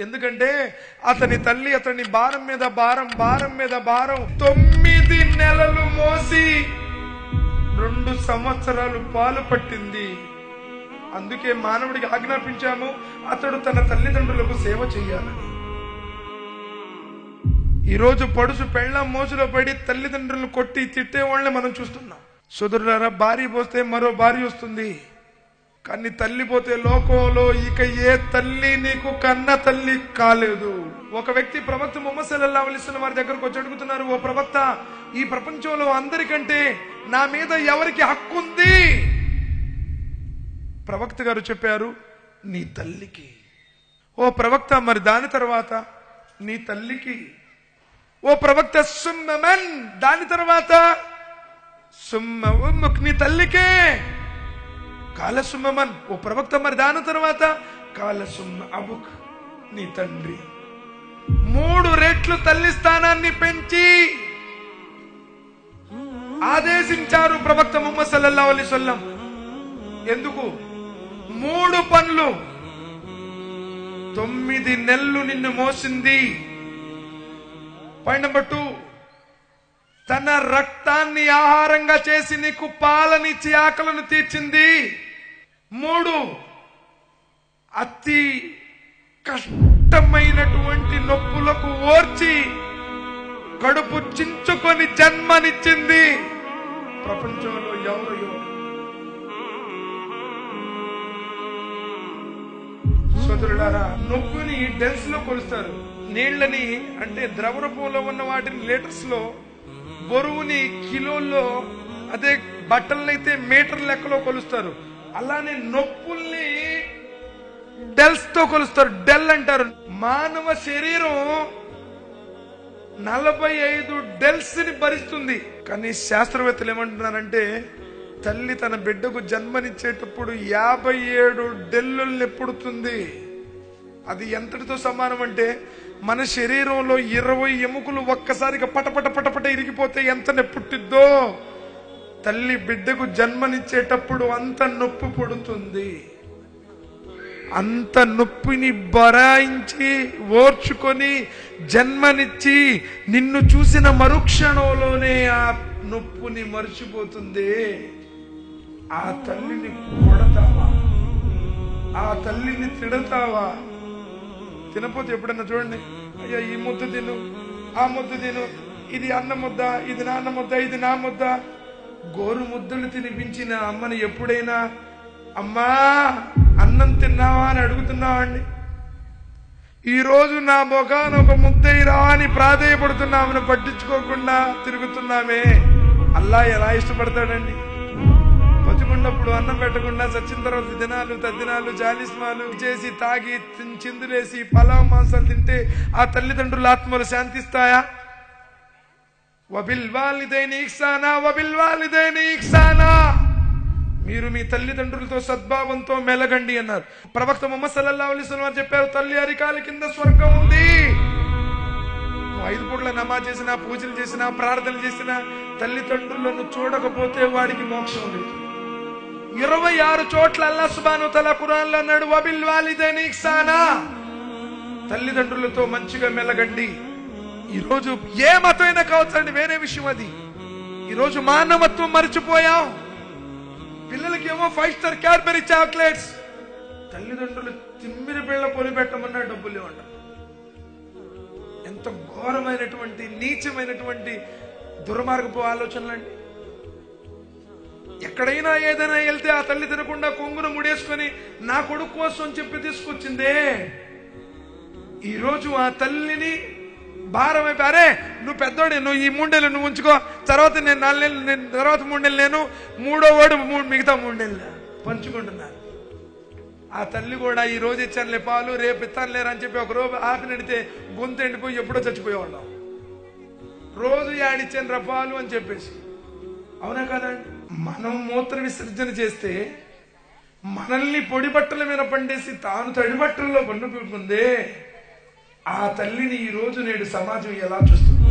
ఎందుకంటే అతని తల్లి అతని భారం మీద భారం భారం మీద భారం 9 నెలలు మోసి 2 సంవత్సరాలు పాలు పట్టింది. అందుకే మానవుడికి ఆజ్ఞాపించాము అతడు తన తల్లిదండ్రులకు సేవ చేయాలని. ఈరోజు పడుసు పెళ్ళాం మోసులో పడి తల్లిదండ్రులను కొట్టి తిట్టే వాళ్ళని మనం చూస్తున్నాం. సోదరులారా, భార్య పోస్తే మరో భార్య వస్తుంది, కానీ తల్లి పోతే లోకంలో ఇక ఏ తల్లి నీకు కన్న తల్లి కాలేదు. ఒక వ్యక్తి ప్రవక్త ముహమ్మద్ సల్లల్లాహు అలైహి వసల్లం వారి దగ్గరకు వచ్చి అడుగుతున్నారు, ఓ ప్రవక్త, ఈ ప్రపంచంలో అందరికంటే నా మీద ఎవరికి హక్కు ఉంది? ప్రవక్త గారు చెప్పారు, నీ తల్లికి. ఓ ప్రవక్త, మరి దాని తర్వాత? నీ తల్లికి. ఓ ప్రవక్త, సుమ్మమన్, దాని తర్వాత? సుమ్మ ఉమ్ముక్, నీ తల్లికే. కాల సుమ్మమన్. ఓ ప్రవక్త, మరి దాని తర్వాత? కాల సుమ్మ అబుక్, నీ తండ్రి. 3 రెట్లు తల్లి స్థానాన్ని పెంచి ఆదేశించారు ప్రవక్త ముహమ్మద్ సల్లల్లాహు అలైహి వసల్లం. ఎందుకు? 3 పనులు. 9 నెలలు నిన్ను మోసింది. పాయింట్ నెంబర్ 2, తన రక్తాన్ని ఆహారంగా చేసి నీకు పాలనిచ్చి ఆకలను తీర్చింది. 3, అతి కష్టమైనటువంటి నొప్పులకు ఓర్చి కడుపు చించుకొని జన్మనిచ్చింది. ప్రపంచంలో ఎవరు సోదరులారా, నొప్పిని డెన్స్ లో కొలుస్తారు. నీళ్లని అంటే ద్రవ రూపంలో ఉన్న వాటిని లీటర్స్ లో, బరువుని కిలోల్లో, అదే బట్టలనైతే మీటర్ లెక్కలో కొలుస్తారు. అలానే నొప్పుల్ని డెల్స్ తో కొలుస్తారు. డెల్ అంటారు. మానవ శరీరం 45 డెల్స్ ని భరిస్తుంది. కానీ శాస్త్రవేత్తలు ఏమంటున్నారంటే, తల్లి తన బిడ్డకు జన్మనిచ్చేటప్పుడు 57 డెల్లుల్ని పుడుతుంది. అది ఎంతటితో సమానం అంటే, మన శరీరంలో 20 ఎముకలు ఒక్కసారిగా పటపట పటపట ఇరిగిపోతే ఎంత పుట్టిద్దో, తల్లి బిడ్డకు జన్మనిచ్చేటప్పుడు అంత నొప్పి పుడుతుంది. అంత నొప్పిని బరాయించి ఓర్చుకొని జన్మనిచ్చి నిన్ను చూసిన మరుక్షణంలోనే ఆ నొప్పిని మర్చిపోతుంది. ఆ తల్లిని కొడతావా? ఆ తల్లిని తిడతావా? తినపోతే ఎప్పుడన్నా చూడండి, అయ్యా ఈ ముద్ద తిను, ఆ ముద్ద తిను, ఇది అన్న ముద్ద, ఇది నాన్న ముద్ద, ఇది నా ముద్ద. గోరు ముద్దలు తినిపించిన అమ్మని ఎప్పుడైనా అమ్మా అన్నం తిన్నావా అని అడుగుతున్నావండి? ఈరోజు నా మొగాన ఒక ముద్దయిరా అని ప్రాధేయపడుతున్నామని పట్టించుకోకుండా తిరుగుతున్నామే. అల్లా ఎలా ఇష్టపడతాడండి? బతికున్నప్పుడు అన్నం పెట్టకుండా చచ్చిన తర్వాత దినాలు తద్దినాలు జాలిస్మాలు చేసి తాగి చిందులేసి పలావ్ మాంసాలు తింటే ఆ తల్లిదండ్రుల ఆత్మలు శాంతిస్తాయా? వబిల్ వాలిదైని ఇహ్సానా, వబిల్ వాలిదైని ఇహ్సానా. మీరు మీ తల్లిదండ్రులతో సద్భావంతో మెలగండి అన్నారు ప్రవక్త ముహమ్మద్ సల్లల్లాహు అలైహి వసల్లం చెప్పారు. తల్లి అరికాలి కింద స్వర్గం ఉంది. 5 పూట్ల నమాజ్ చేసినా, పూజలు చేసినా, ప్రార్థనలు చేసినా తల్లిదండ్రులను చూడకపోతే వాడికి మోక్షం లేదు. 26 చోట్ల అల్లాహ్ సుబ్హానహు వ తఆలా ఖురాన్లో అన్నాడు, వబిల్ వాలిదైని ఇహ్సానా, తల్లిదండ్రులతో మంచిగా మెలగండి. ఈరోజు ఏ మతమైనా కావచ్చండి, వేరే విషయం అది. ఈరోజు మానవత్వం మర్చిపోయాం. పిల్లలకి ఏమో 5 స్టార్ క్యాడ్బరీ చాక్లెట్స్, తల్లిదండ్రులు తిమ్మిరి పిల్ల పొలి పెట్టమన్నా డబ్బులు లేవంట. ఎంత ఘోరమైనటువంటి నీచమైనటువంటి దుర్మార్గపు ఆలోచనలండి. ఎక్కడైనా ఏదైనా వెళ్తే ఆ తల్లి తినకుండా కొంగును ముడేసుకొని నా కొడుకు కోసం చెప్పి తీసుకొచ్చిందే. ఈరోజు ఆ తల్లిని భారం అయిపోయారే, నువ్వు పెద్దోడే, నువ్వు ఈ 3 నెలలు నువ్వు ఉంచుకో, తర్వాత నేను 4 నెలలు, తర్వాత 3 నెలలు నేను, 3వ వాడు మిగతా 3 నెలలు పంచుకుంటున్నాను. ఆ తల్లి కూడా ఈ రోజు ఇచ్చానులే పాలు, రేపు ఇస్తానులేరు అని చెప్పి ఒక రోజు ఆపి నడితే గొంతు ఎండిపోయి ఎప్పుడో చచ్చిపోయేవాళ్ళం. రోజు యాడిచ్చాను రా పాలు అని చెప్పేసి. అవునా కదండి? మనం మూత్ర విసర్జన చేస్తే మనల్ని పొడి బట్టల మీద పండేసి తాను తడి బట్టల్లో పండు పెట్టుకుందే. ఆ తల్లిని ఈ రోజు నేడు సమాజం ఎలా చూస్తుంది?